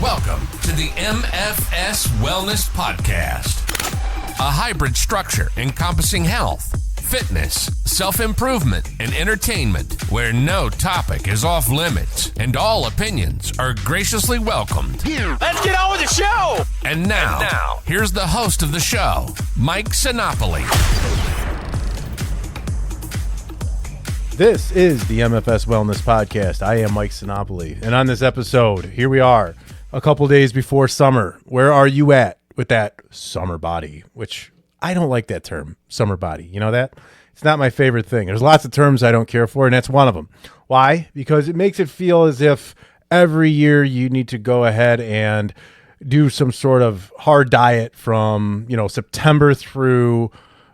Welcome to the MFS Wellness Podcast, a hybrid structure encompassing health, fitness, self-improvement, and entertainment, where no topic is off limits and all opinions are graciously welcomed. Let's get on with the show! And now, here's the host of the show, Mike Sinopoli. This is the MFS Wellness Podcast. I am Mike Sinopoli, and on this episode, here we are, a couple days before summer. Where are you at with that summer body? Which I don't like that term, summer body. You know that? It's not my favorite thing. There's lots of terms I don't care for, and that's one of them. Why? Because it makes it feel as if every year you need to go ahead and do some sort of hard diet from, September through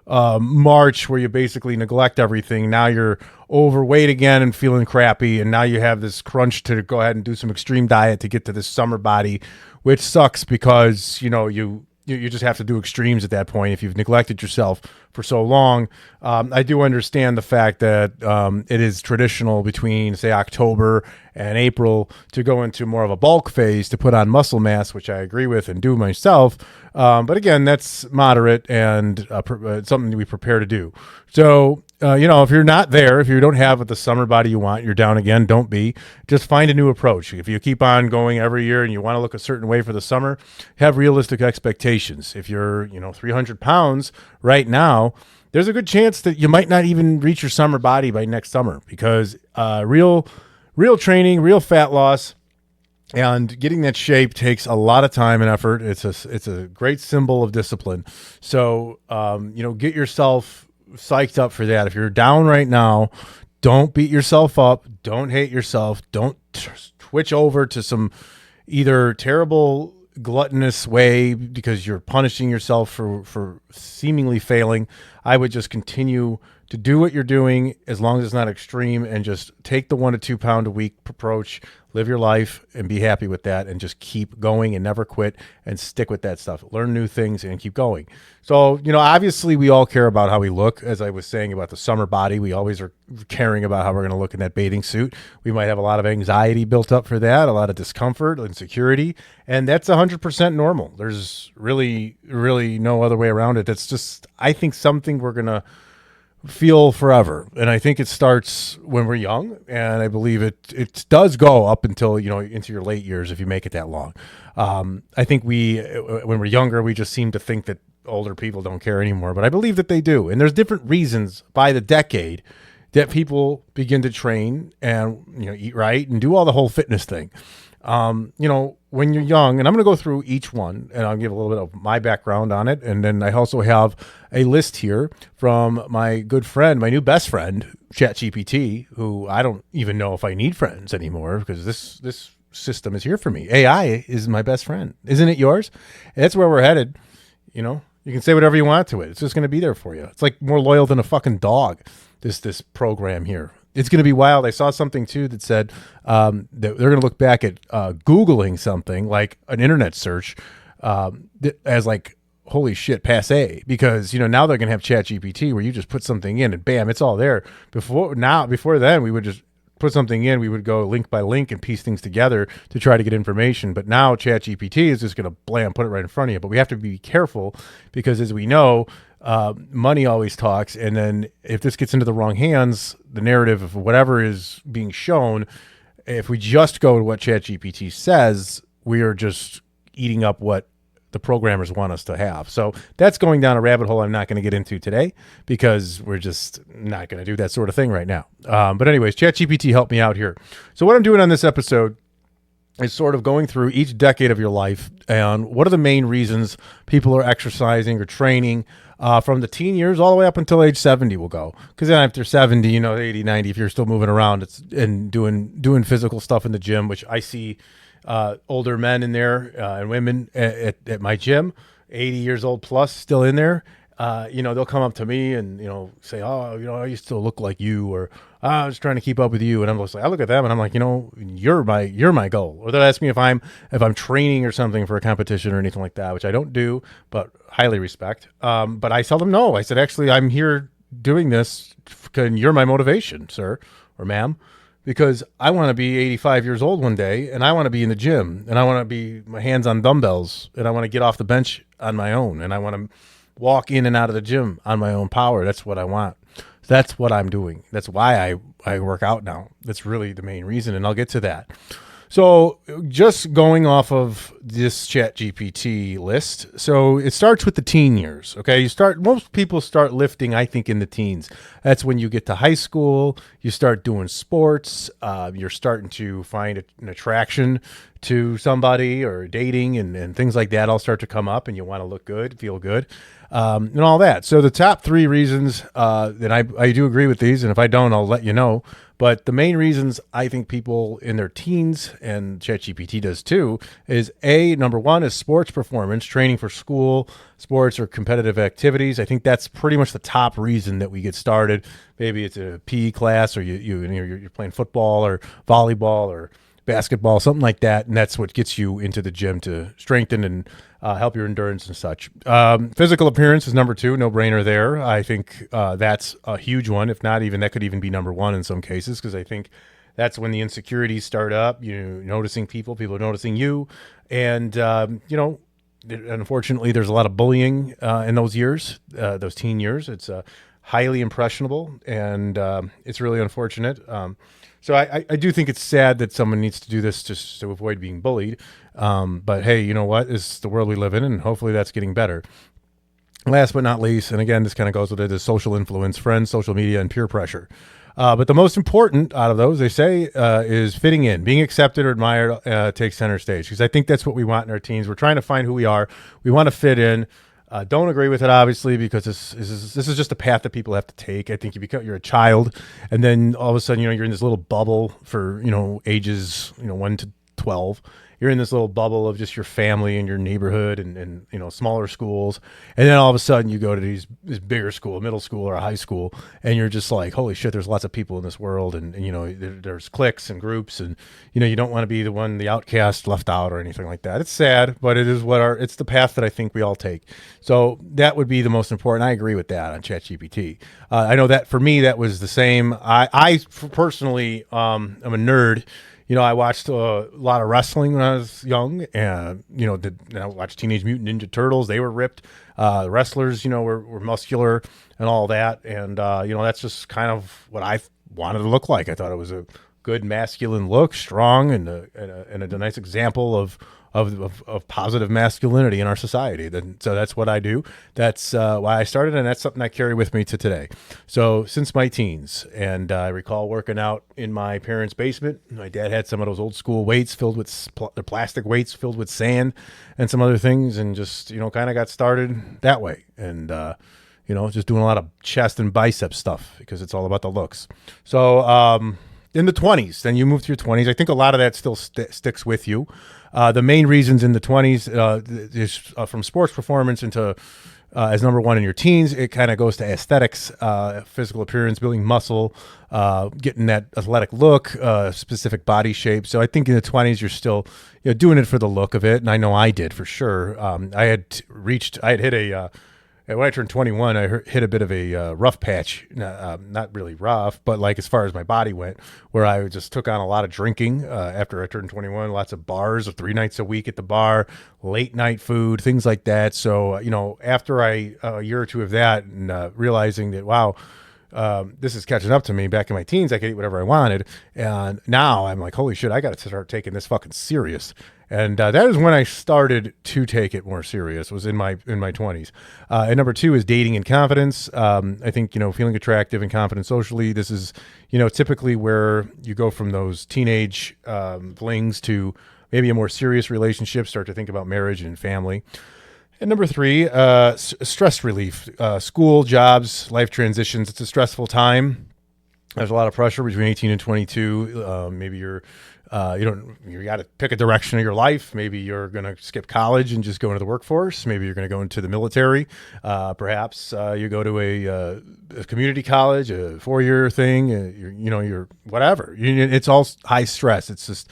March, where you basically neglect everything. Now you're overweight again and feeling crappy, and now you have this crunch to go ahead and do some extreme diet to get to this summer body, which sucks because you just have to do extremes at that point if you've neglected yourself for so long. I do understand the fact that it is traditional between, say, October and April to go into more of a bulk phase to put on muscle mass, which I agree with and do myself. But again, that's moderate and something that we prepare to do. So, if you're not there, if you don't have the summer body you want, you're down again, don't be. Just find a new approach. If you keep on going every year and you want to look a certain way for the summer, have realistic expectations. If you're, 300 pounds right now, there's a good chance that you might not even reach your summer body by next summer, because real training, real fat loss, and getting that shape takes a lot of time and effort. It's a great symbol of discipline. So, get yourself psyched up for that. If you're down right now, don't beat yourself up. Don't hate yourself. Don't twitch over to some either terrible gluttonous way because you're punishing yourself for seemingly failing. I would just continue to do what you're doing as long as it's not extreme, and just take the 1 to 2 pound a week approach, live your life and be happy with that, and just keep going and never quit and stick with that stuff. Learn new things and keep going. So, obviously we all care about how we look. As I was saying about the summer body, we always are caring about how we're going to look in that bathing suit. We might have a lot of anxiety built up for that, a lot of discomfort, insecurity, and that's 100% normal. There's really, really no other way around it. It's just, I think, something we're going to feel forever. And I think it starts when we're young, and I believe it does go up until, into your late years if you make it that long. I think when we're younger, we just seem to think that older people don't care anymore, but I believe that they do. And there's different reasons by the decade that people begin to train and, eat right and do all the whole fitness thing. When you're young, and I'm going to go through each one and I'll give a little bit of my background on it. And then I also have a list here from my good friend, my new best friend, ChatGPT, who I don't even know if I need friends anymore because this system is here for me. AI is my best friend. Isn't it yours? That's where we're headed. You can say whatever you want to it. It's just going to be there for you. It's like more loyal than a fucking dog, this program here. It's going to be wild. I saw something too that said that they're going to look back at Googling something like an internet search as like, holy shit, passe, because now they're going to have ChatGPT where you just put something in and bam, it's all there. Before then, we would just put something in, we would go link by link and piece things together to try to get information. But now ChatGPT is just going to put it right in front of you. But we have to be careful because, as we know, money always talks. And then if this gets into the wrong hands, the narrative of whatever is being shown, if we just go to what ChatGPT says, we are just eating up what the programmers want us to have. So that's going down a rabbit hole I'm not going to get into today because we're just not going to do that sort of thing right now. But anyways, ChatGPT helped me out here. So what I'm doing on this episode is sort of going through each decade of your life and what are the main reasons people are exercising or training from the teen years all the way up until age 70 we'll go. Because then after 70, 80, 90, if you're still moving around and doing physical stuff in the gym, which I see older men in there and women at my gym, 80 years old plus, still in there. They'll come up to me and, say, oh, I used to look like you, or I was trying to keep up with you. And I'm just like, I look at them and I'm like, you're my goal. Or they'll ask me if I'm training or something for a competition or anything like that, which I don't do, but highly respect. But I tell them no. I said, actually, I'm here doing this and you're my motivation, sir or ma'am. because I want to be 85 years old one day, and I want to be in the gym, and I want to be my hands on dumbbells, and I want to get off the bench on my own, and I want to walk in and out of the gym on my own power. That's what I want. That's what I'm doing. That's why I work out now. That's really the main reason, and I'll get to that. So just going off of this ChatGPT list, so it starts with the teen years, okay? Most people start lifting, I think, in the teens. That's when you get to high school, you start doing sports, you're starting to find an attraction to somebody or dating and things like that all start to come up, and you want to look good, feel good, and all that. So the top 3 reasons, and I do agree with these, and if I don't, I'll let you know. But the main reasons I think people in their teens, and ChatGPT does too, is number 1 is sports performance, training for school, sports or competitive activities. I think that's pretty much the top reason that we get started. Maybe it's a PE class, or you're playing football or volleyball or basketball, something like that, and that's what gets you into the gym to strengthen and help your endurance and such. Physical appearance is number 2, no brainer there. I think that's a huge one. If not even, that could even be number 1 in some cases, because I think that's when the insecurities start up. Noticing people are noticing you, and unfortunately, there's a lot of bullying in those years, those teen years. It's highly impressionable, and it's really unfortunate. So I do think it's sad that someone needs to do this just to avoid being bullied. But hey, you know what? It's the world we live in, and hopefully that's getting better. Last but not least, and again, this kind of goes with it, is social influence, friends, social media, and peer pressure. But the most important out of those, they say, is fitting in. Being accepted or admired takes center stage, because I think that's what we want in our teens. We're trying to find who we are. We want to fit in. Don't agree with it, obviously, because this is just a path that people have to take. I think you're a child, and then all of a sudden, you're in this little bubble for, ages, 1 to 12. You're in this little bubble of just your family and your neighborhood and smaller schools. And then all of a sudden you go to this bigger school, middle school or a high school, and you're just like, holy shit, there's lots of people in this world. And there's cliques and groups, and, you don't want to be the outcast left out or anything like that. It's sad, but it is it's the path that I think we all take. So that would be the most important. I agree with that on ChatGPT. I know that for me, that was the same. I personally, I'm a nerd. I watched a lot of wrestling when I was young, and I watched Teenage Mutant Ninja Turtles. They were ripped. The wrestlers, were muscular and all that, and that's just kind of what I wanted to look like. I thought it was a good masculine look, strong, and a nice example of positive masculinity in our society. So that's what I do. That's why I started, and that's something I carry with me to today. So since my teens, and I recall working out in my parents' basement. My dad had some of those old school weights filled with the plastic weights filled with sand and some other things, and just kind of got started that way. And just doing a lot of chest and bicep stuff because it's all about the looks. So in the 20s, then you move through your 20s. I think a lot of that still sticks with you. The main reasons in the 20s is from sports performance into as number 1 in your teens. It kind of goes to aesthetics, physical appearance, building muscle, getting that athletic look, specific body shape. So I think in the 20s you're still doing it for the look of it, and I know I did for sure. I had hit a when I turned 21, I hit a bit of a rough patch, not really rough, but like as far as my body went, where I just took on a lot of drinking after I turned 21, lots of bars, 3 nights a week at the bar, late night food, things like that. So, after a year or two of that, and realizing that, wow, this is catching up to me. Back in my teens, I could eat whatever I wanted. And now I'm like, holy shit, I got to start taking this fucking serious. And that is when I started to take it more serious, was in my 20s. And number 2 is dating and confidence. I think, feeling attractive and confident socially. This is, typically where you go from those teenage flings to maybe a more serious relationship, start to think about marriage and family. And number 3, stress relief. School, jobs, life transitions. It's a stressful time. There's a lot of pressure between 18 and 22. Maybe you got to pick a direction of your life. Maybe you're going to skip college and just go into the workforce. Maybe you're going to go into the military. Perhaps you go to a community college, a 4-year thing. You're whatever. It's all high stress. It's just,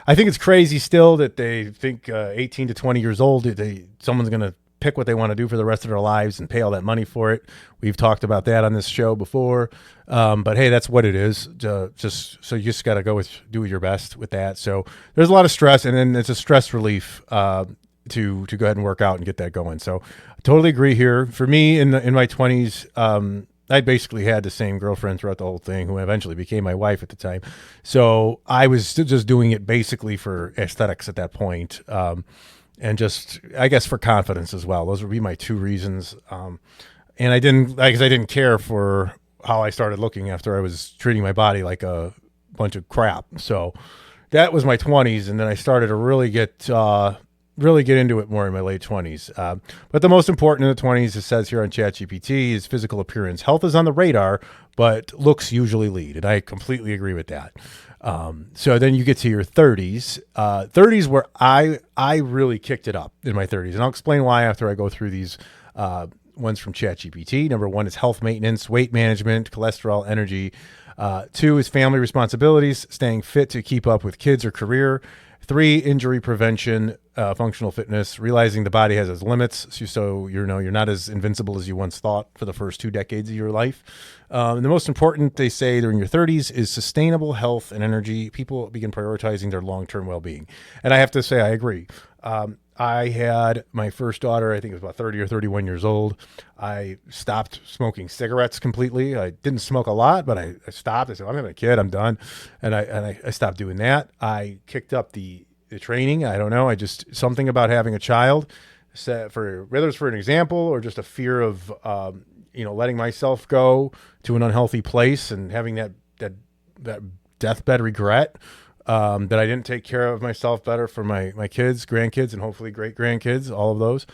I think it's crazy still that they think 18 to 20 years old, someone's going to pick what they want to do for the rest of their lives and pay all that money for it. We've talked about that on this show before. But hey, that's what it is. So you just got to do your best with that. So there's a lot of stress, and then it's a stress relief to go ahead and work out and get that going. So I totally agree here. For me, in my 20s, I basically had the same girlfriend throughout the whole thing, who eventually became my wife at the time. So I was still just doing it basically for aesthetics at that point, and just, I guess, for confidence as well. Those would be my two reasons. And I didn't care for how I started looking after I was treating my body like a bunch of crap. So that was my 20s, and then I started to really get into it more in my late 20s. But the most important in the 20s, it says here on ChatGPT, is physical appearance. Health is on the radar, but looks usually lead. And I completely agree with that. So then you get to your 30s. 30s where I really kicked it up in my 30s. And I'll explain why after I go through these ones from ChatGPT. Number one is health maintenance, weight management, cholesterol, energy. 2 is family responsibilities, staying fit to keep up with kids or career. 3, injury prevention, functional fitness, realizing the body has its limits, so you're not as invincible as you once thought for the first 2 decades of your life. And the most important, they say, during your 30s is sustainable health and energy. People begin prioritizing their long-term well-being. And I have to say, I agree. I had my first daughter, I think it was about 30 or 31 years old. I stopped smoking cigarettes completely. I didn't smoke a lot, but I stopped. I said, I'm having a kid, I'm done. And I stopped doing that. I kicked up the training. I don't know. I just, something about having a child, whether it's for an example or just a fear of, letting myself go to an unhealthy place and having that deathbed regret. That I didn't take care of myself better for my kids, grandkids, and hopefully great grandkids, all of those.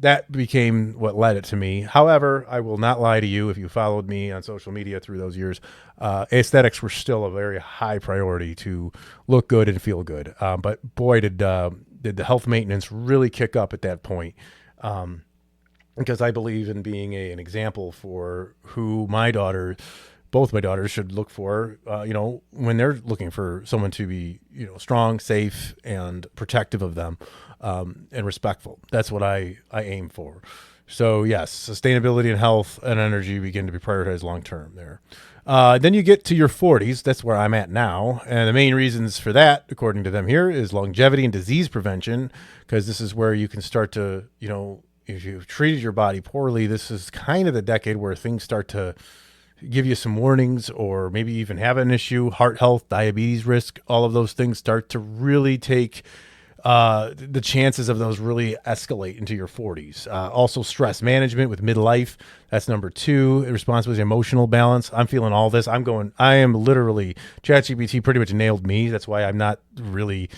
That became what led it to me. However, I will not lie to you. If you followed me on social media through those years, aesthetics were still a very high priority to look good and feel good. But boy, did the health maintenance really kick up at that point. Because I believe in being an example for who both my daughters should look for, when they're looking for someone to be, strong, safe, and protective of them, and respectful. That's what I aim for. So yes, sustainability and health and energy begin to be prioritized long-term there. Then you get to your 40s. That's where I'm at now. And the main reasons for that, according to them here, is longevity and disease prevention, because this is where you can start to, if you've treated your body poorly, this is kind of the decade where things start to give you some warnings, or maybe even have an issue. Heart health, diabetes risk, all of those things start to really take the chances of those really escalate into your 40s. Also stress management with midlife. That's number 2. Responsibility, emotional balance. I'm feeling all this. I am literally, ChatGPT pretty much nailed me. That's why I'm not really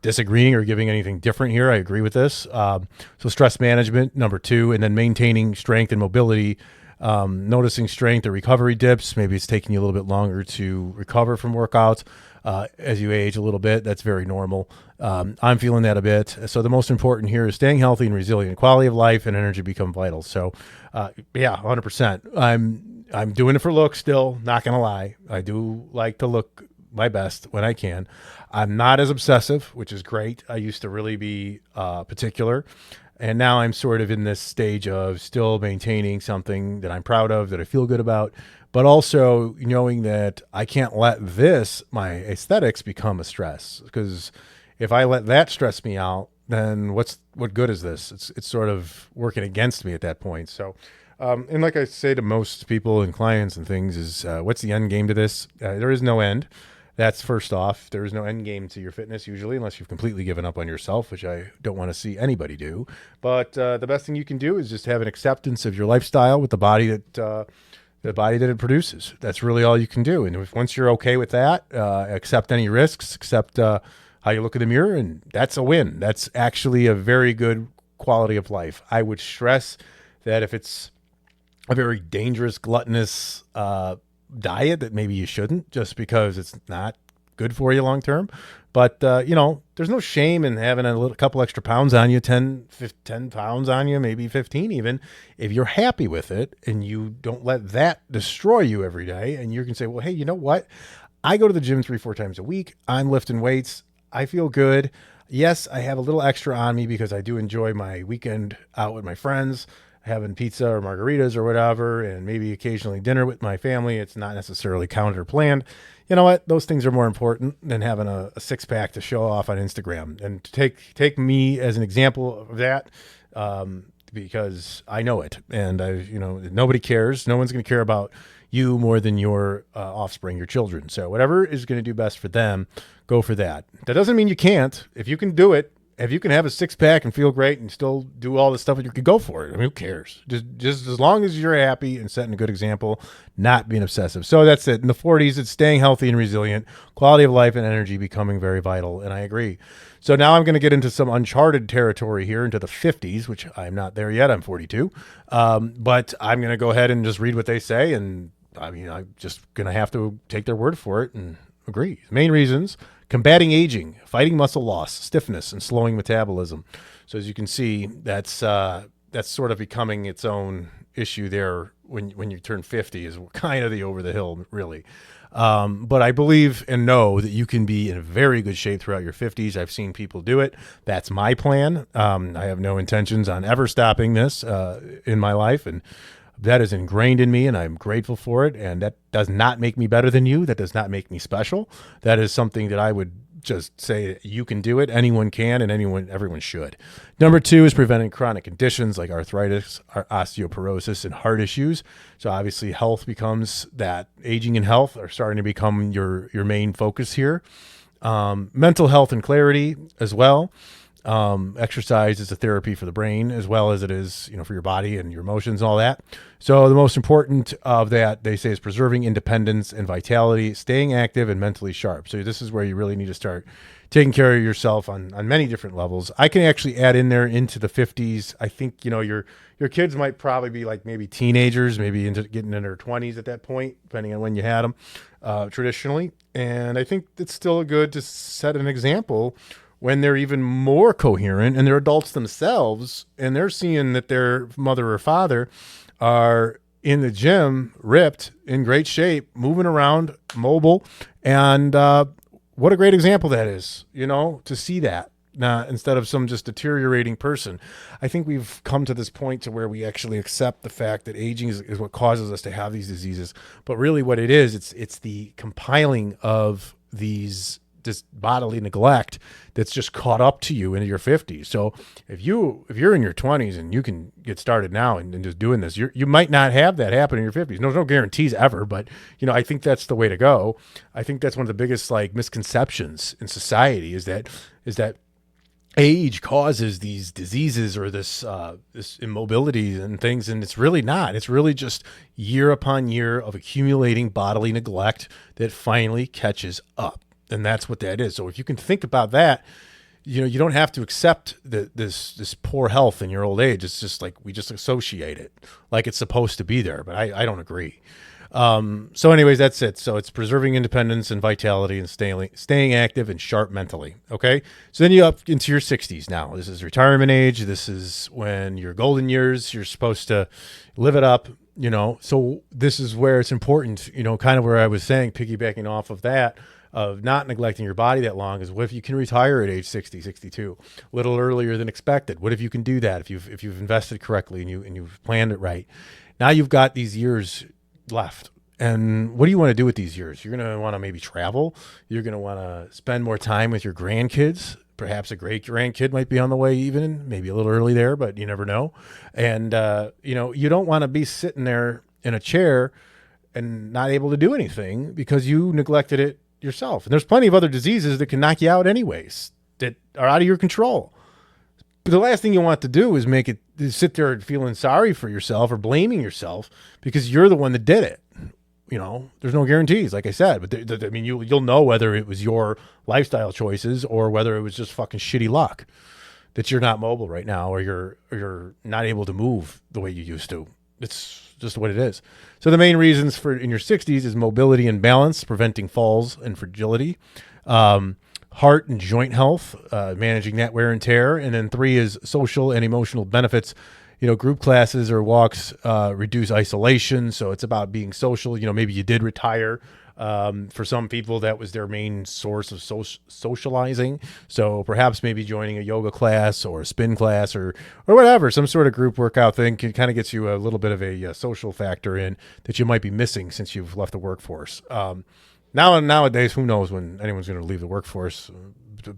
disagreeing or giving anything different here. I agree with this. So stress management, number 2, and then maintaining strength and mobility. Noticing strength or recovery dips. Maybe it's taking you a little bit longer to recover from workouts as you age a little bit. That's very normal. I'm feeling that a bit. So the most important here is staying healthy and resilient. Quality of life and energy become vital. So 100%. I'm doing it for looks still, not going to lie. I do like to look my best when I can. I'm not as obsessive, which is great. I used to really be particular. And now I'm sort of in this stage of still maintaining something that I'm proud of, that I feel good about, but also knowing that I can't let my aesthetics become a stress, because if I let that stress me out, then what good is this? It's sort of working against me at that point. So, and like I say to most people and clients and things is, what's the end game to this? There is no end. That's first off. There is no end game to your fitness usually, unless you've completely given up on yourself, which I don't want to see anybody do. But the best thing you can do is just have an acceptance of your lifestyle with the body that it produces. That's really all you can do. And once you're okay with that, accept any risks, accept how you look in the mirror, and that's a win. That's actually a very good quality of life. I would stress that if it's a very dangerous, gluttonous diet, that maybe you shouldn't, just because it's not good for you long term. But there's no shame in having a couple extra pounds on you, 10 pounds on you, maybe 15 even, if you're happy with it and you don't let that destroy you every day. And you can say, well, hey, you know what? I go to the gym 3-4 times a week. I'm lifting weights. I feel good. Yes, I have a little extra on me because I do enjoy my weekend out with my friends, having pizza or margaritas or whatever, and maybe occasionally dinner with my family. It's not necessarily counted or planned. You know what? Those things are more important than having a six pack to show off on Instagram. And to take me as an example of that, because I know it, and nobody cares. No one's going to care about you more than your offspring, your children. So whatever is going to do best for them, go for that. That doesn't mean you can't. If you can do it, if you can have a six pack and feel great and still do all the stuff, you could go for it. I mean, who cares? Just as long as you're happy and setting a good example, not being obsessive. So that's it. In the 40s, it's staying healthy and resilient, quality of life and energy becoming very vital. And I agree. So now I'm going to get into some uncharted territory here into the 50s, which I'm not there yet. I'm 42. But I'm going to go ahead and just read what they say. And I mean, I'm just going to have to take their word for it and agree. The main reasons: combating aging, fighting muscle loss, stiffness, and slowing metabolism. So as you can see, that's sort of becoming its own issue there when you turn 50 is kind of the over the hill, really. But I believe and know that you can be in very good shape throughout your 50s. I've seen people do it. That's my plan. I have no intentions on ever stopping this in my life, and that is ingrained in me, and I'm grateful for it. And that does not make me better than you. That does not make me special. That is something that I would just say you can do it. Anyone can, and everyone should. Number 2 is preventing chronic conditions like arthritis, osteoporosis, and heart issues. So obviously health becomes that. Aging and health are starting to become your main focus here. Mental health and clarity as well. Exercise is a therapy for the brain as well as it is, for your body and your emotions and all that. So the most important of that, they say, is preserving independence and vitality, staying active and mentally sharp. So this is where you really need to start taking care of yourself on many different levels. I can actually add in there into the 50s. I think, your kids might probably be like maybe teenagers, maybe getting in their 20s at that point, depending on when you had them, traditionally. And I think it's still good to set an example when they're even more coherent and they're adults themselves and they're seeing that their mother or father are in the gym, ripped, in great shape, moving around, mobile. And what a great example that is, to see that instead of some just deteriorating person. I think we've come to this point to where we actually accept the fact that aging is what causes us to have these diseases. But really what it is, it's the compiling of this bodily neglect that's just caught up to you into your 50s. So if you're in your 20s and you can get started now and just doing this, you might not have that happen in your 50s. There's no guarantees ever, but I think that's the way to go. I think that's one of the biggest misconceptions in society is that age causes these diseases or this immobility and things, and it's really not. It's really just year upon year of accumulating bodily neglect that finally catches up. And that's what that is. So if you can think about that, you don't have to accept this poor health in your old age. It's just like we just associate it like it's supposed to be there. But I don't agree. So anyways, that's it. So it's preserving independence and vitality and staying active and sharp mentally. Okay. So then you up into your 60s now. This is retirement age. This is when your golden years, you're supposed to live it up, So this is where it's important, kind of where I was saying, piggybacking off of that, of not neglecting your body that long, is what if you can retire at age 60, 62, a little earlier than expected? What if you can do that if you've invested correctly and you've planned it right? Now you've got these years left. And what do you want to do with these years? You're going to want to maybe travel. You're going to want to spend more time with your grandkids. Perhaps a great grandkid might be on the way, even maybe a little early there, but you never know. And, you don't want to be sitting there in a chair and not able to do anything because you neglected it yourself. And there's plenty of other diseases that can knock you out anyways that are out of your control. But the last thing you want to do is sit there feeling sorry for yourself or blaming yourself because you're the one that did it. There's no guarantees, like I said, but you'll know whether it was your lifestyle choices or whether it was just fucking shitty luck that you're not mobile right now or you're not able to move the way you used to. It's just what it is. So the main reasons for in your 60s is mobility and balance, preventing falls and fragility, heart and joint health, managing that wear and tear. And then 3 is social and emotional benefits. Group classes or walks reduce isolation. So it's about being social. Maybe you did retire For some people, that was their main source of socializing. So perhaps maybe joining a yoga class or a spin class or whatever, some sort of group workout thing kind of gets you a little bit of a social factor in that you might be missing since you've left the workforce. Nowadays, who knows when anyone's going to leave the workforce?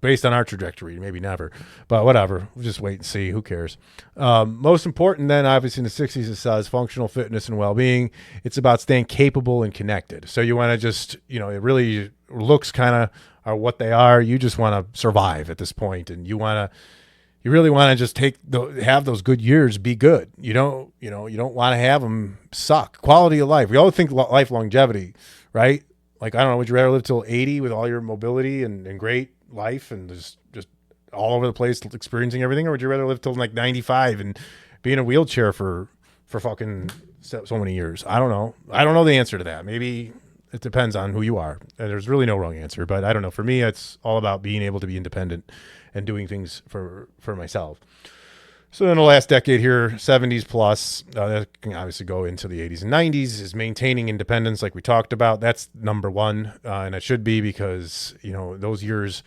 Based on our trajectory, maybe never, but whatever. We'll just wait and see. Who cares? Most important then, obviously in the 60s, it says functional fitness and well-being. It's about staying capable and connected. So you want to just, it really looks kind of are what they are. You just want to survive at this point, and you really want to just have those good years be good. You don't want to have them suck. Quality of life. We always think life longevity, right? Like, I don't know, would you rather live till 80 with all your mobility and great life and just all over the place experiencing everything, or would you rather live till like 95 and be in a wheelchair for fucking so many years? I don't know the answer to that. Maybe it depends on who you are, and there's really no wrong answer, but I don't know. For me, it's all about being able to be independent and doing things for myself. So in the last decade here, 70s plus, that can obviously go into the 80s and 90s, is maintaining independence like we talked about. That's number one, and it should be, because those years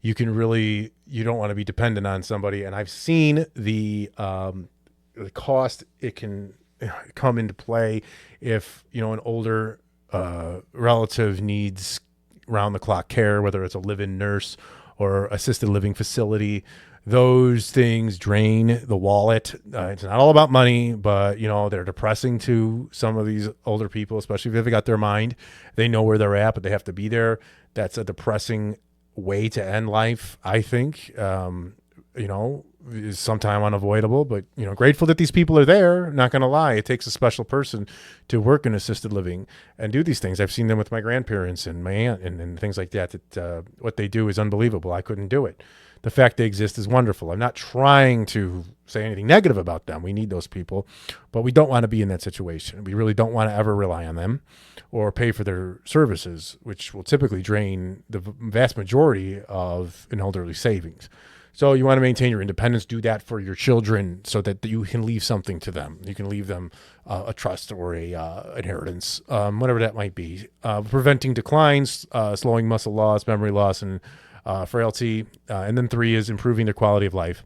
you don't want to be dependent on somebody. And I've seen the cost it can come into play if an older relative needs round-the-clock care, whether it's a live-in nurse or assisted living facility. Those things drain the wallet. It's not all about money, but they're depressing to some of these older people, especially if they've got their mind. They know where they're at, but they have to be there. That's a depressing way to end life, I think. Is sometime unavoidable, but grateful that these people are there. Not going to lie, it takes a special person to work in assisted living and do these things. I've seen them with my grandparents and my aunt and things like that. What they do is unbelievable. I couldn't do it. The fact they exist is wonderful. I'm not trying to say anything negative about them. We need those people, but we don't want to be in that situation. We really don't want to ever rely on them or pay for their services, which will typically drain the vast majority of an elderly savings. So you want to maintain your independence. Do that for your children so that you can leave something to them. You can leave them a trust or a inheritance, whatever that might be. Preventing declines, slowing muscle loss, memory loss, and frailty. And then 3 is improving their quality of life,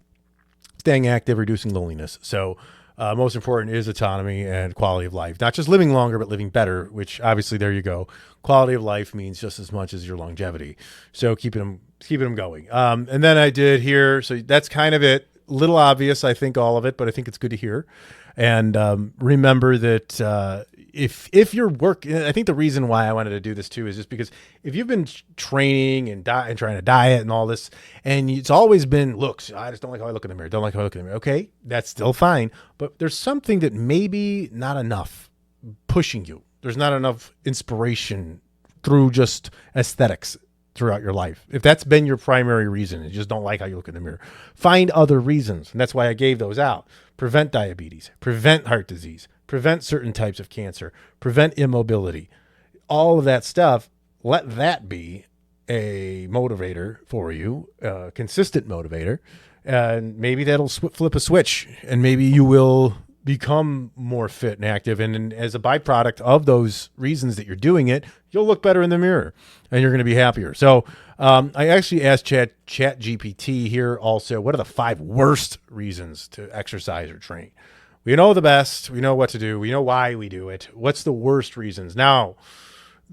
staying active, reducing loneliness. So most important is autonomy and quality of life, not just living longer, but living better, which obviously there you go. Quality of life means just as much as your longevity. So keeping them going. And then I did here. So that's kind of it. Little obvious, I think, all of it, but I think it's good to hear. And remember that if you're working, I think the reason why I wanted to do this too is just because if you've been training and trying to diet and all this, and it's always been, look, I just don't like how I look in the mirror. Don't like how I look in the mirror. Okay, that's still fine. But there's something that maybe not enough pushing you. There's not enough inspiration through just aesthetics throughout your life. If that's been your primary reason, you just don't like how you look in the mirror, find other reasons. And that's why I gave those out. Prevent diabetes, prevent heart disease, prevent certain types of cancer, prevent immobility, all of that stuff. Let that be a motivator for you, a consistent motivator. And maybe that'll flip a switch, and maybe you will become more fit and active. And as a byproduct of those reasons that you're doing it, you'll look better in the mirror and you're going to be happier. So I actually asked Chat GPT here also, what are the 5 worst reasons to exercise or train? We know the best. We know what to do. We know why we do it. What's the worst reasons? Now,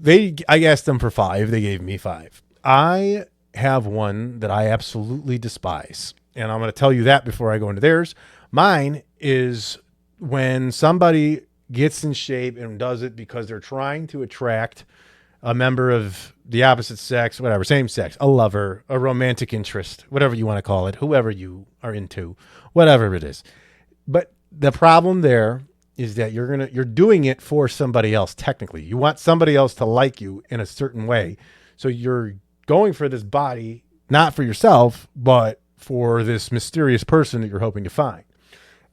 I asked them for 5. They gave me 5. I have one that I absolutely despise, and I'm going to tell you that before I go into theirs. Mine is when somebody gets in shape and does it because they're trying to attract a member of the opposite sex, whatever, same sex, a lover, a romantic interest, whatever you want to call it, whoever you are into, whatever it is. But the problem there is that you're doing it for somebody else. Technically, you want somebody else to like you in a certain way. So you're going for this body, not for yourself, but for this mysterious person that you're hoping to find.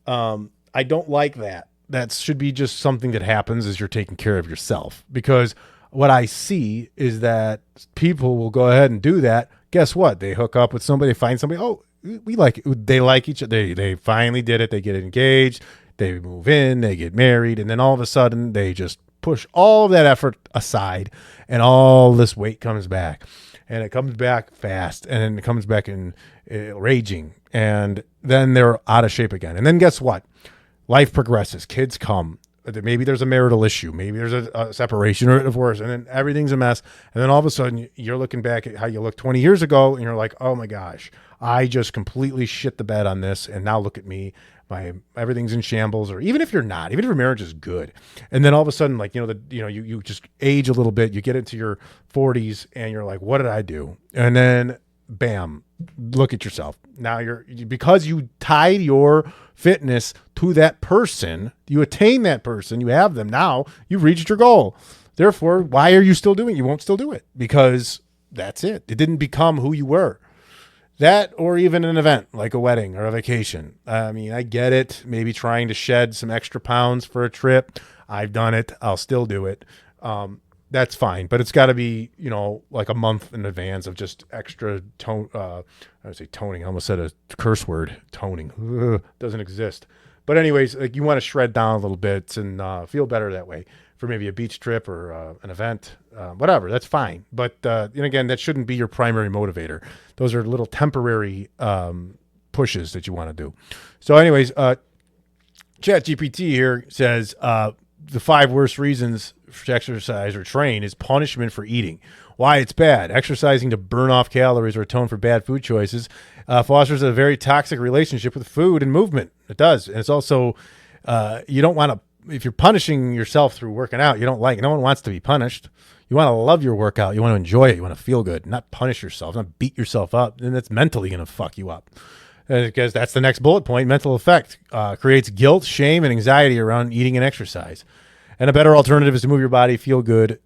I don't like that. That should be just something that happens as you're taking care of yourself. Because what I see is that people will go ahead and do that. Guess what? They hook up with somebody, find somebody. Oh, we like it. They like each other. They finally did it. They get engaged. They move in. They get married. And then all of a sudden, they just push all of that effort aside and all this weight comes back, and it comes back fast, and it comes back in raging, and then they're out of shape again. And then guess what? Life progresses. Kids come. Maybe there's a marital issue. Maybe there's a separation or a divorce, and then everything's a mess. And then all of a sudden, you're looking back at how you looked 20 years ago, and you're like, oh my gosh, I just completely shit the bed on this, and now look at me. Everything's in shambles. Or even if you're not, even if your marriage is good, and then all of a sudden, like, you just age a little bit. You get into your 40s, and you're like, what did I do? And then, bam, look at yourself. Now because you tied your fitness to that person, you attain that person, you have them. Now you've reached your goal. Therefore, why are you still doing it? You won't still do it because that's it. It didn't become who you were. That, or even an event like a wedding or a vacation. I mean, I get it. Maybe trying to shed some extra pounds for a trip. I've done it. I'll still do it. That's fine, but it's got to be, like a month in advance of just extra tone. I would say toning. I almost said a curse word. Toning. Ugh, doesn't exist. But anyways, like, you want to shred down a little bit and feel better that way for maybe a beach trip or an event, whatever. That's fine. But and again, that shouldn't be your primary motivator. Those are little temporary pushes that you want to do. So anyways, ChatGPT here says the 5 worst reasons to exercise or train is punishment for eating. Why it's bad. Exercising to burn off calories or atone for bad food choices fosters a very toxic relationship with food and movement. It does. And it's also, you don't want to, if you're punishing yourself through working out, you don't like it. No one wants to be punished. You want to love your workout. You want to enjoy it. You want to feel good, not punish yourself, not beat yourself up. And that's mentally going to fuck you up. Because that's the next bullet point. Mental effect creates guilt, shame, and anxiety around eating and exercise. And a better alternative is to move your body, feel good,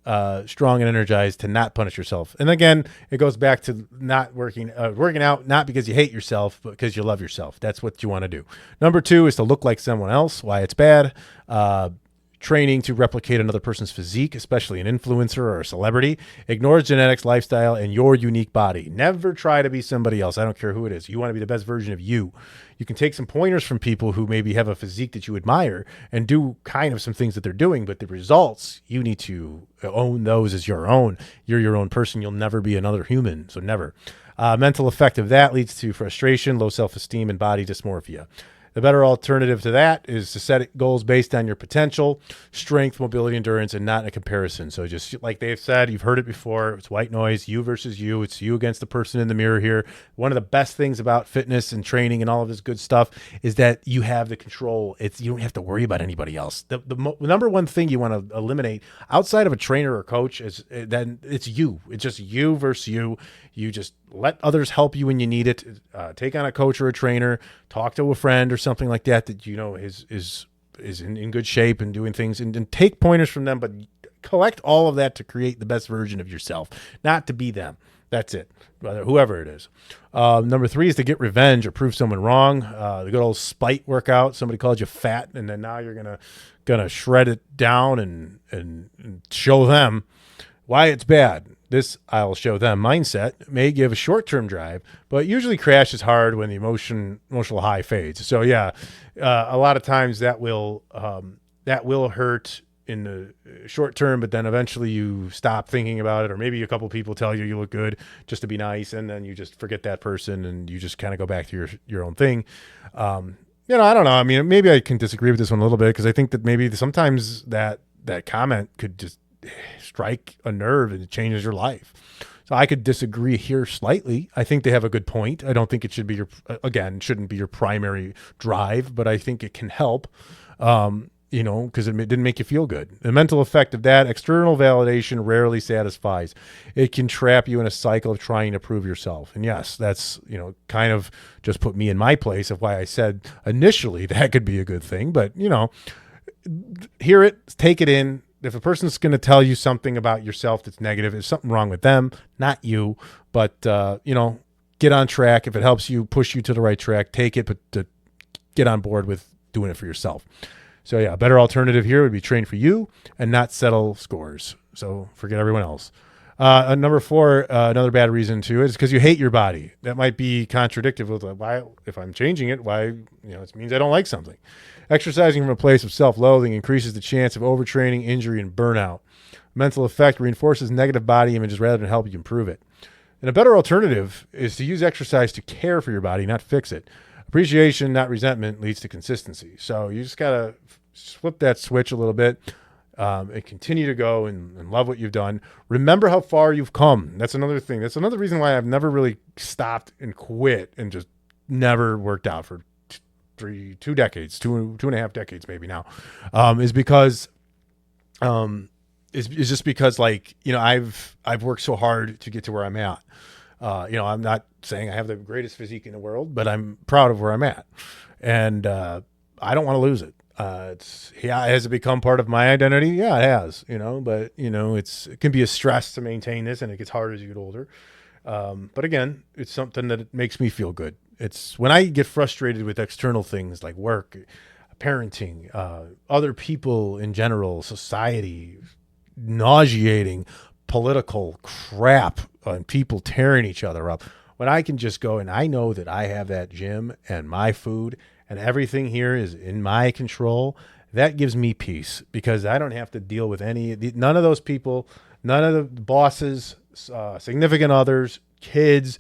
strong and energized, to not punish yourself. And again, it goes back to not working out, not because you hate yourself, but because you love yourself. That's what you want to do. Number 2 is to look like someone else. Why it's bad. Training to replicate another person's physique, especially an influencer or a celebrity, ignores genetics, lifestyle, and your unique body. Never try to be somebody else. I don't care who it is. You want to be the best version of you. You can take some pointers from people who maybe have a physique that you admire and do kind of some things that they're doing, but the results, you need to own those as your own. You're your own person. You'll never be another human, so never. Mental effect of that leads to frustration, low self-esteem, and body dysmorphia. The better alternative to that is to set goals based on your potential, strength, mobility, endurance, and not a comparison. So just like they've said, you've heard it before, it's white noise, you versus you. It's you against the person in the mirror here. One of the best things about fitness and training and all of this good stuff is that you have the control. You don't have to worry about anybody else. The number one thing you want to eliminate outside of a trainer or coach is then it's you. It's just you versus you. You just let others help you when you need it. Take on a coach or a trainer, talk to a friend or something like that is in good shape and doing things, and take pointers from them, but collect all of that to create the best version of yourself, not to be them. That's it, whoever it is. Number 3 is to get revenge or prove someone wrong. The good old spite workout. Somebody called you fat, and then now you're gonna shred it down and show them why it's bad. This I'll show them mindset may give a short-term drive, but usually crashes hard when the emotional high fades. So yeah, a lot of times that will hurt in the short term, but then eventually you stop thinking about it, or maybe a couple people tell you look good just to be nice, and then you just forget that person and you just kind of go back to your own thing. I don't know. I mean, maybe I can disagree with this one a little bit, because I think that maybe sometimes that comment could just strike a nerve and it changes your life. So I could disagree here slightly. I think they have a good point. I don't think it should be shouldn't be your primary drive, but I think it can help, because it didn't make you feel good. The mental effect of that, external validation rarely satisfies. It can trap you in a cycle of trying to prove yourself. And yes, that's, kind of just put me in my place of why I said initially that could be a good thing, but hear it, take it in. If a person's going to tell you something about yourself that's negative, there's something wrong with them, not you. But, get on track. If it helps you, push you to the right track, take it, but to get on board with doing it for yourself. So, yeah, a better alternative here would be train for you and not settle scores. So forget everyone else. Number 4, another bad reason too, is because you hate your body. That might be contradictory with why, if I'm changing it, why, it means I don't like something. Exercising from a place of self-loathing increases the chance of overtraining, injury, and burnout. Mental effect reinforces negative body images rather than help you improve it. And a better alternative is to use exercise to care for your body, not fix it. Appreciation, not resentment, leads to consistency. So you just got to flip that switch a little bit and continue to go and love what you've done. Remember how far you've come. That's another thing. That's another reason why I've never really stopped and quit and just never worked out for 2 decades, two and a half decades maybe now, is because is just because I've worked so hard to get to where I'm at. I'm not saying I have the greatest physique in the world, but I'm proud of where I'm at, and I don't want to lose it. Has it become part of my identity? Yeah, it has. But it can be a stress to maintain this, and it gets harder as you get older. But again, it's something that makes me feel good. It's when I get frustrated with external things like work, parenting, other people in general, society, nauseating political crap, and people tearing each other up. When I can just go and I know that I have that gym and my food and everything here is in my control, that gives me peace because I don't have to deal with none of those people, none of the bosses, significant others, kids,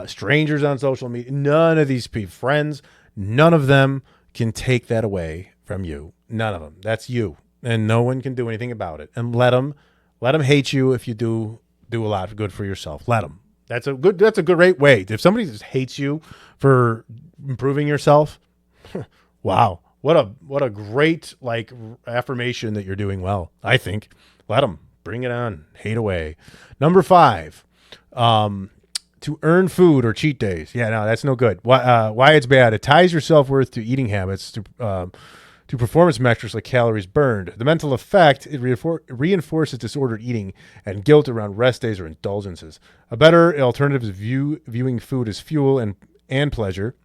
strangers on social media, none of these people, friends, none of them can take that away from you. None of them. That's you. And no one can do anything about it. And let them hate you if you do a lot of good for yourself. Let them. That's a great way. If somebody just hates you for improving yourself, wow. What a great affirmation that you're doing well. I think. Let them. Bring it on. Hate away. Number 5, to earn food or cheat days. Yeah, no, that's no good. Why it's bad. It ties your self-worth to eating habits, to performance metrics like calories burned. The mental effect, it reinforces disordered eating and guilt around rest days or indulgences. A better alternative is viewing food as fuel and pleasure,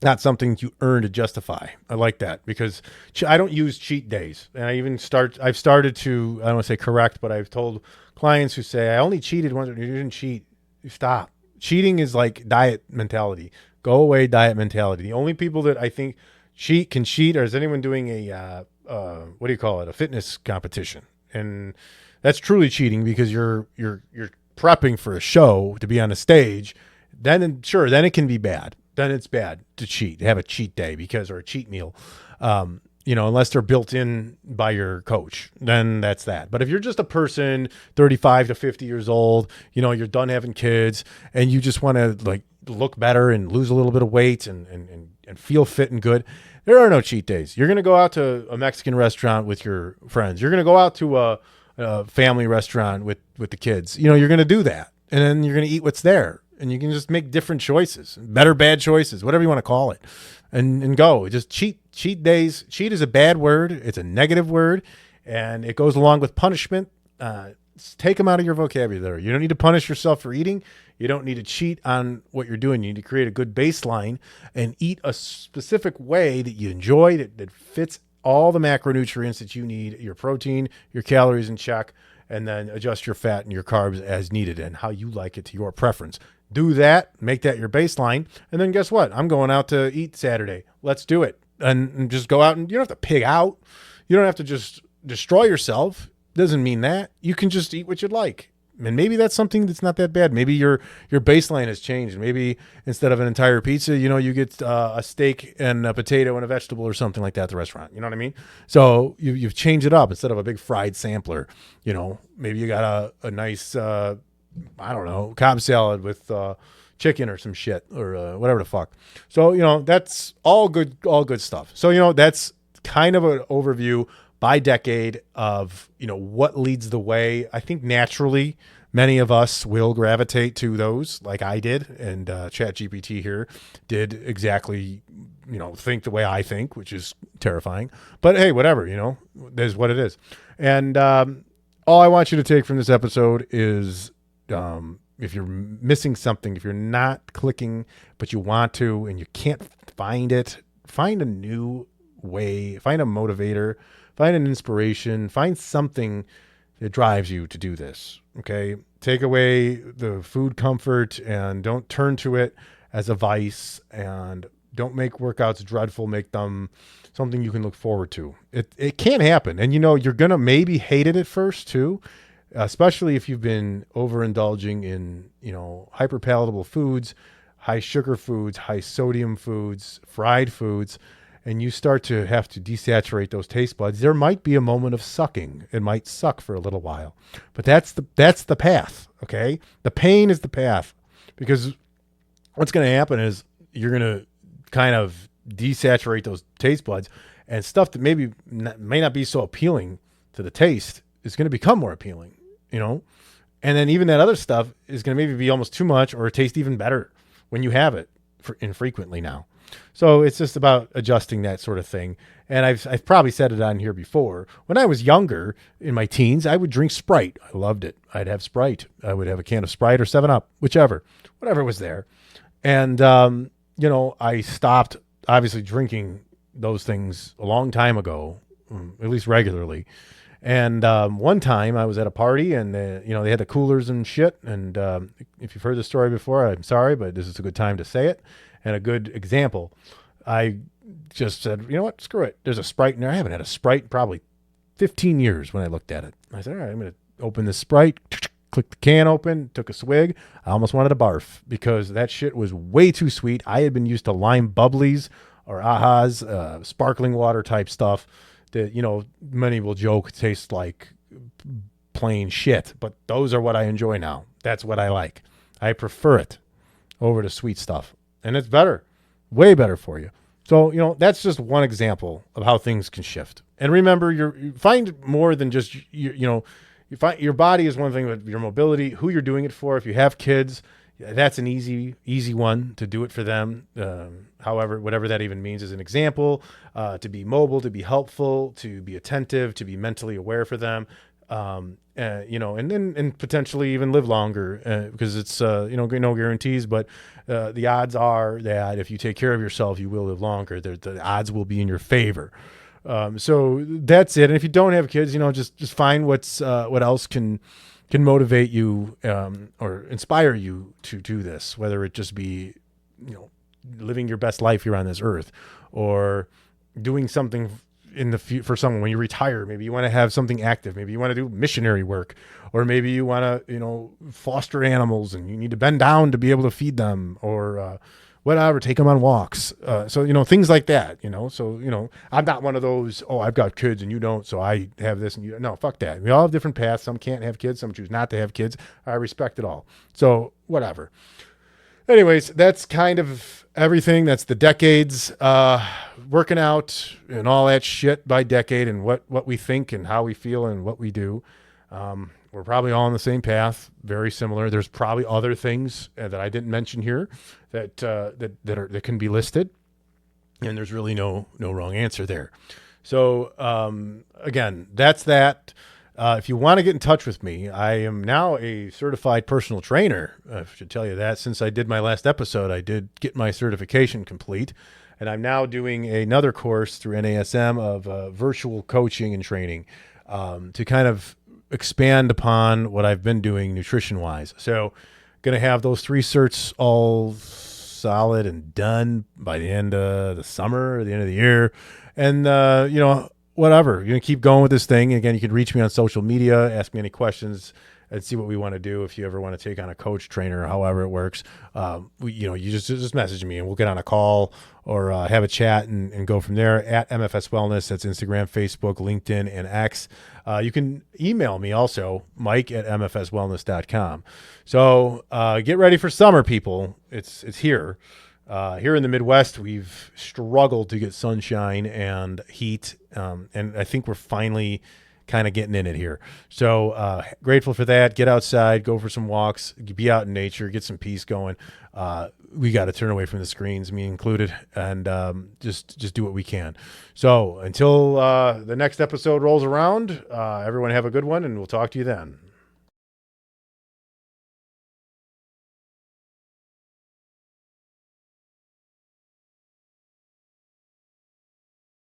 not something you earn to justify. I like that because I don't use cheat days. And I've started to, I don't want to say correct, but I've told clients who say, I only cheated once. You didn't cheat. Stop. Cheating is like diet mentality. Go away, diet mentality. The only people that I think can cheat, or is anyone doing a a fitness competition? And that's truly cheating because you're prepping for a show to be on a stage. Then it can be bad. Then it's bad to cheat, to have a cheat day or a cheat meal. Unless they're built in by your coach, then that's that. But if you're just a person 35 to 50 years old, you're done having kids and you just want to look better and lose a little bit of weight and feel fit and good, there are no cheat days. You're going to go out to a Mexican restaurant with your friends. You're going to go out to a family restaurant with the kids. You're going to do that. And then you're going to eat what's there. And you can just make different choices, better, bad choices, whatever you want to call it, and go. Just cheat days. Cheat is a bad word. It's a negative word, and it goes along with punishment. Take them out of your vocabulary. You don't need to punish yourself for eating. You don't need to cheat on what you're doing. You need to create a good baseline and eat a specific way that you enjoy, that fits all the macronutrients that you need, your protein, your calories in check, and then adjust your fat and your carbs as needed and how you like it to your preference. Do that, make that your baseline, and then guess what? I'm going out to eat Saturday. Let's do it. And just go out, and you don't have to pig out. You don't have to just destroy yourself. Doesn't mean that. You can just eat what you'd like. And maybe that's something that's not that bad. Maybe your baseline has changed. Maybe instead of an entire pizza, you get a steak and a potato and a vegetable or something like that at the restaurant. You know what I mean? So you've changed it up instead of a big fried sampler. Maybe you got a nice, Cobb salad with chicken or some shit or whatever the fuck. So, that's all good stuff. So, that's kind of an overview by decade of, what leads the way. I think naturally many of us will gravitate to those like I did. And ChatGPT here did exactly, think the way I think, which is terrifying. But hey, whatever, that's what it is. And all I want you to take from this episode is if you're missing something, if you're not clicking, but you want to and you can't find it, find a new way, find a motivator, find an inspiration, find something that drives you to do this. Okay. Take away the food comfort and don't turn to it as a vice, and don't make workouts dreadful. Make them something you can look forward to. It can happen. And you're going to maybe hate it at first too, especially if you've been overindulging in, hyperpalatable foods, high sugar foods, high sodium foods, fried foods, and you start to have to desaturate those taste buds. There might be a moment of sucking. It might suck for a little while, but that's the path. Okay. The pain is the path, because what's going to happen is you're going to kind of desaturate those taste buds, and stuff that may not be so appealing to the taste is going to become more appealing, and then even that other stuff is going to maybe be almost too much, or taste even better when you have it infrequently now. So it's just about adjusting that sort of thing. And I've probably said it on here before. When I was younger, in my teens, I would drink Sprite. I loved it. I'd have Sprite. I would have a can of Sprite or 7-Up, whatever was there. And, I stopped obviously drinking those things a long time ago, at least regularly. And one time I was at a party, and they had the coolers and shit. And if you've heard the story before, I'm sorry, but this is a good time to say it. And a good example, I just said, you know what, screw it. There's a Sprite in there. I haven't had a Sprite in probably 15 years when I looked at it. I said, all right, I'm going to open this Sprite, click the can open, took a swig. I almost wanted to barf because that shit was way too sweet. I had been used to lime bubblies or ahas, sparkling water type stuff that, many will joke tastes like plain shit, but those are what I enjoy now. That's what I like. I prefer it over to sweet stuff. And it's better, way better for you. So, that's just one example of how things can shift. And remember, you find more than just, you find your body is one thing, but your mobility, who you're doing it for. If you have kids, that's an easy one to do it for them. However, whatever that even means as an example, to be mobile, to be helpful, to be attentive, to be mentally aware for them. And potentially even live longer, because it's, no guarantees, but the odds are that if you take care of yourself, you will live longer. The odds will be in your favor. So that's it. And if you don't have kids, just find what else can motivate you, or inspire you to do this, whether it just be, living your best life here on this earth, or doing something for someone when you retire. Maybe you want to have something active. Maybe you want to do missionary work, or maybe you want to, foster animals and you need to bend down to be able to feed them, or whatever, take them on walks. So, things like that, so, I'm not one of those, oh, I've got kids and you don't, so I have this and you don't. No, fuck that. We all have different paths. Some can't have kids. Some choose not to have kids. I respect it all. So whatever. Anyways, that's kind of everything. That's the decades, working out and all that shit by decade, and what we think and how we feel and what we do. We're probably all on the same path, very similar. There's probably other things that I didn't mention here that can be listed, and there's really no wrong answer there. So again, that's that. If you want to get in touch with me, I am now a certified personal trainer. I should tell you that since I did my last episode, I did get my certification complete, and I'm now doing another course through NASM of virtual coaching and training, to kind of expand upon what I've been doing nutrition wise. So going to have those 3 certs all solid and done by the end of the summer or the end of the year. And, whatever, you're going to keep going with this thing. Again, you can reach me on social media, ask me any questions, and see what we want to do. If you ever want to take on a coach, trainer, however it works, you just message me and we'll get on a call or have a chat and go from there at MFS Wellness. That's Instagram, Facebook, LinkedIn, and X. You can email me also, mike@mfswellness.com. So get ready for summer, people. It's here. Here in the Midwest, we've struggled to get sunshine and heat, and I think we're finally kind of getting in it here. So grateful for that. Get outside, go for some walks, be out in nature, get some peace going. We got to turn away from the screens, me included, and just do what we can. So until the next episode rolls around, everyone have a good one, and we'll talk to you then.